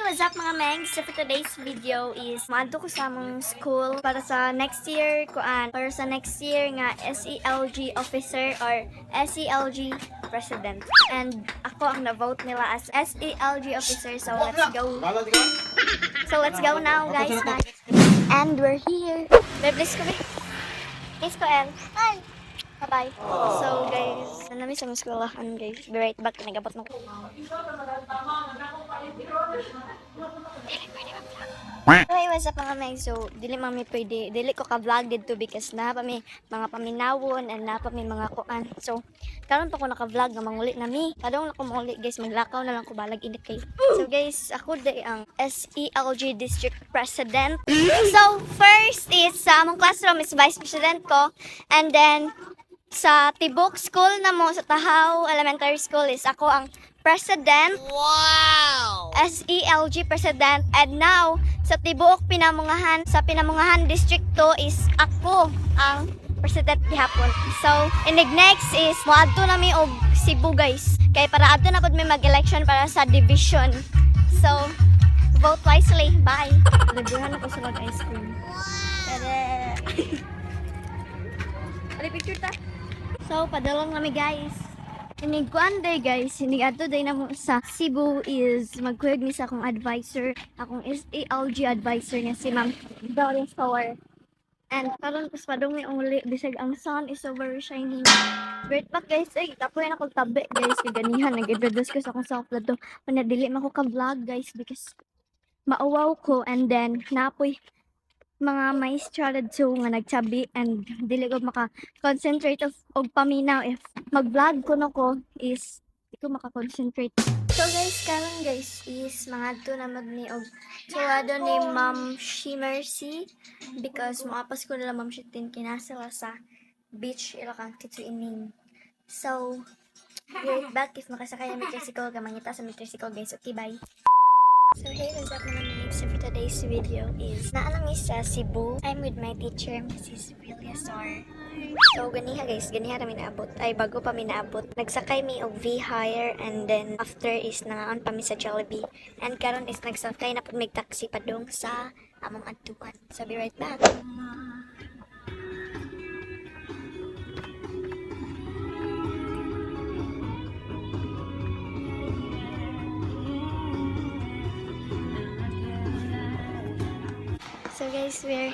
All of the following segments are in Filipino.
what's up mga mengs? So for today's video is maadto ko sa among school para sa next year nga SELG officer or SELG president. And ako ang na-vote nila as SELG officer. So let's go. So let's go now guys. And we're here. Bless ko ba? Yes ko El. Hi. Bye-bye. So guys, nanami sa mga eskwelahan guys. Be right back. Nagabot mo ko. Hey, what's up mga meg? So, dili ko ka-vlog dito because na pa may mga paminawon and na pa may mga kuan. So, karon pa ko naka-vlog nga manguli na mi. Kadong na ko manguli guys, maglakaw na lang ko balag init kay. So guys, ako day ang SELG District President. So, first is sa among classroom is Vice President ko, and then sa Tibok School na mo sa Tahaw Elementary School is ako ang President. Wow! SELG President. And now, sa Tibuok sa Pinamungahan District 2 is ako ang President gihapon. So, inig next is moadto nami og Cebu guys. Kay para adto na pud may mag-election para sa division. So, vote wisely. Bye. Nagduhan ako sa mag-ice cream. Tada! Ano picture ta? So, padalong kami guys. Iniguan day guys, ato day na mo sa Cebu is magkuyog ni sa akong advisor, akong SELG advisor nga si Ma'am Doris Power. And karon pas padong ang uli, bisag ang sun is so very shining. Great back guys, ay tapoy na kong tabi guys, kaganihan, nag-introduce ko sa akong self-vlog to. Panadili man ko ka-vlog guys because mauwaw ko, and then napoy mga maestra so nga nagsabi and dili ko maka-concentrate og paminaw if mag-vlog ko nako is di ko maka-concentrate. So guys, karon guys is mangadto na magni og tuwado ni Ma'am Shimercy because moapas ko nila Ma'am Shitin kinasala sa beach Ilocos to ining. So right back if makasakay na tricycle ka mangita sa tricycle guys. Okay, bye. So hey, what's up mga nags? So for today's video is naalang sa Cebu. I'm with my teacher, Mrs. Villasor. So ganiha guys, ganiha kami naabot. Ay bago pa mi naabot. Nagsakay mi og V-Hire and then after is nangaon pa mi sa Jollibee. And karon is nagsakay na pud mig taxi padung sa among adtuan. So be right back. So guys, we're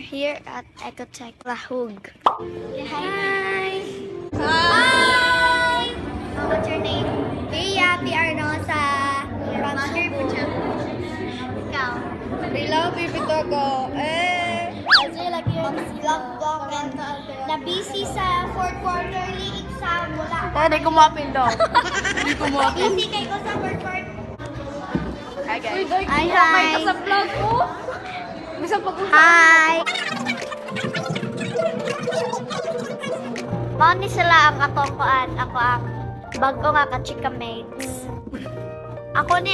here at Ecotech Lahug. Hi! Hi! What's your name? Pia, PR no sa Ikaw? Bilang pipito ko. Kasi lagi yung vlog and na-busy sa 4th quarterly exam. Wala. Hindi ko mapin daw. Hindi ko mapin. Busy kayo ko sa 4th quarterly. Hi guys. Hi, hi. May sa vlog ko. Bisa pag-usap. Hi! Mao ni sila ang akong kuan, ako ang bago nga ka-chika mates. Ako ni.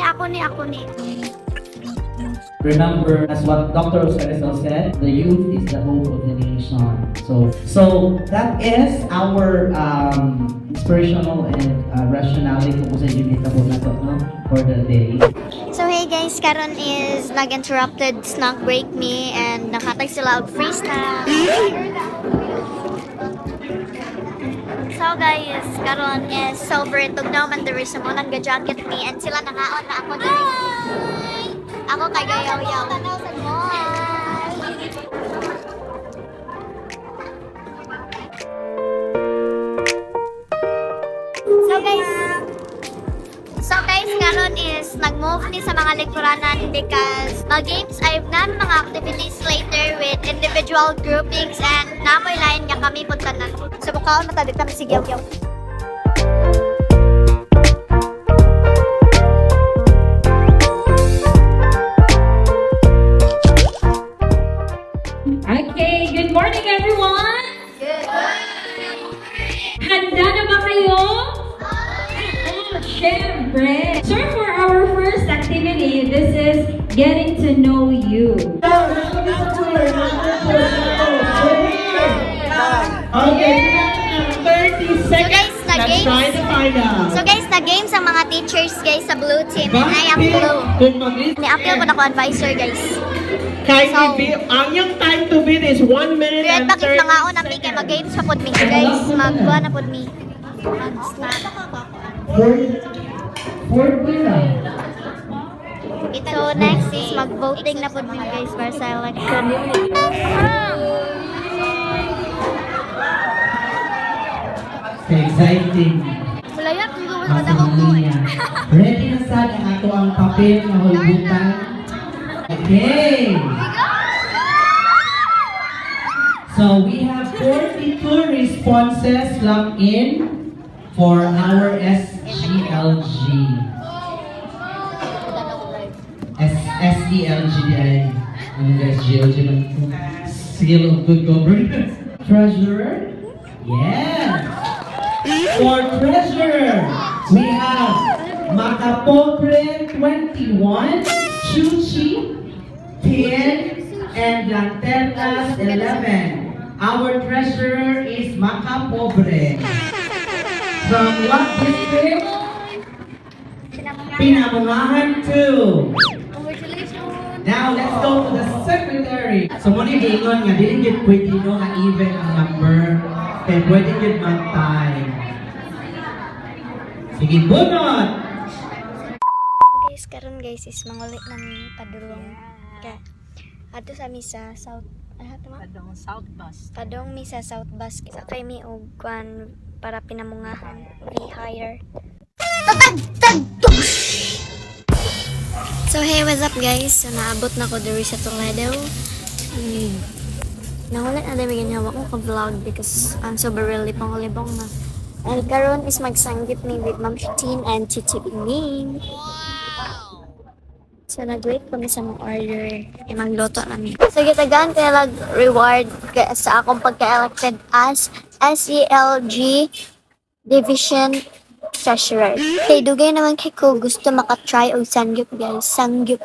Remember, as what Dr. Oscar said, the youth is the hope of the nation. So that is our inspirational and rationality kung sa unit na for the day. So hey guys, karon is nag-interrupted snack break me and nakatay sila og free snack. So guys, karon is celebrate og now man diri sa mo nang ga-jacket me and sila nakaon na ako diri. Ako kay gayaw-yaw. So guys, karon is nag-move ni sa mga likuranan because mag-games I've done mga activities later with individual groupings and namoy lain nga kami punta na. So bukaon matadik na si Gyaw-Gyaw. Okay, good morning everyone! Good morning! Handa na ba kayo? Oh, syempre! So for our first activity, this is getting to know you. Okay, 30 So seconds. guys, Let's try to find out. So guys, na-game sa mga teachers guys sa blue team. And I am Bakit? blue. Kung mag-list Ni-appeal ko na ko advisor guys. Kay So- ang yung time to beat is 1 minute Red and back if 30 nangaon na mi kay mag-game sa pod mi. Guys, magkuha na pod mi. Mag-snap. So next is mag-voting na pod mi guys para sa election. Exciting. Malaya kung gawin Ang Somalia. Ready na sa ato ang papel na hulbutan. Okay. So we have 42 responses logged in for our SGLG. SELG ay ano guys, GLG ng Seal of Good Governance. Treasurer? Yes! For treasurer, we have Macapobre 21, Chuchi 10, and Lanternas 11. Our treasurer is Macapobre. From what district? Pinamungahan 2. Now, let's go to the secretary. So, muna yung ingon nga, dili yung pwede no nga even ang number. Kaya pwede yung mag-time. Sige, bunot! Guys, karon guys is mangulit namin padulong. Kaya ato sa misa South Padong South Bus. Padong misa South Bus sa kay mi og kwan para pinamungahan. We hire. So hey, what's up guys? So naabot na ko diri sa Toledo. Nahulit na dami ganyan ako ka-vlog because I'm super really pangulibong na. And karon is magsanggit ni with Ma'am Shitine and Chichi Ning. So nag-wait kami sa mga order. Magluto namin. So gitagaan kaya lag reward sa akong pagka-elected as SELG Division Treasurer. Kay dugay naman kay ko gusto maka-try og sangyup guys. Sangyup.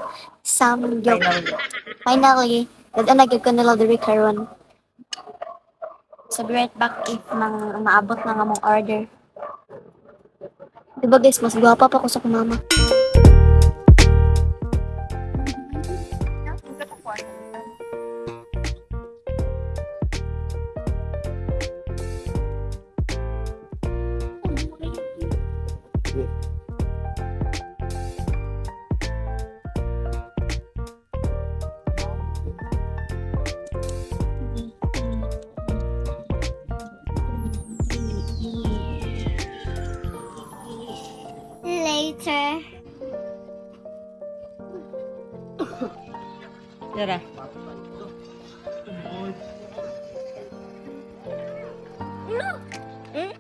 Finally, nagagad ko nila diri karon. So be right back if maabot na nga mong order. Diba guys, mas gwapa pa ko sa kumama. Later. Tara. No.